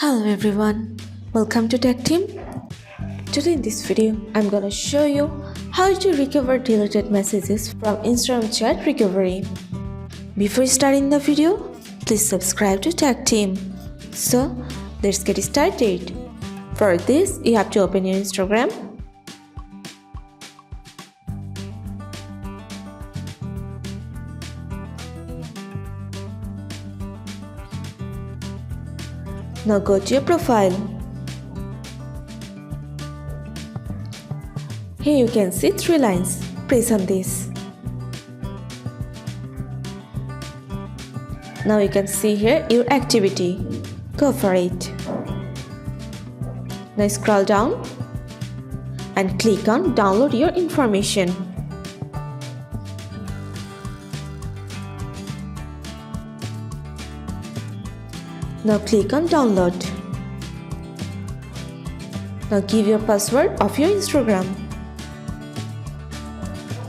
Hello everyone, welcome to Tactim. Today in this video, I'm gonna show you how to recover deleted messages from Instagram chat recovery. Before starting the video, please subscribe to Tactim. So, let's get started. For this, you have to open your Instagram. Now go to your profile. Here you can see 3 lines. Press on this. Now you can see here your activity. Go for it. Now scroll down and click on download your information. Now click on download. Now give your password of your Instagram.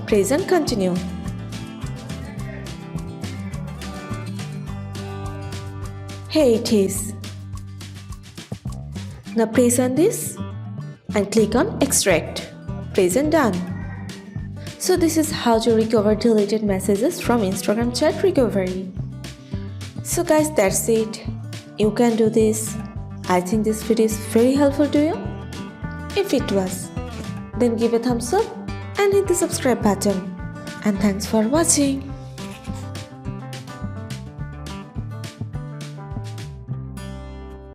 Press and continue. Here it is. Now press on this and click on extract. Press and done. So this is how to recover deleted messages from Instagram chat recovery. So guys, that's it. You can do this. I think this video is very helpful to you. If it was, then give a thumbs up and hit the subscribe button. And thanks for watching.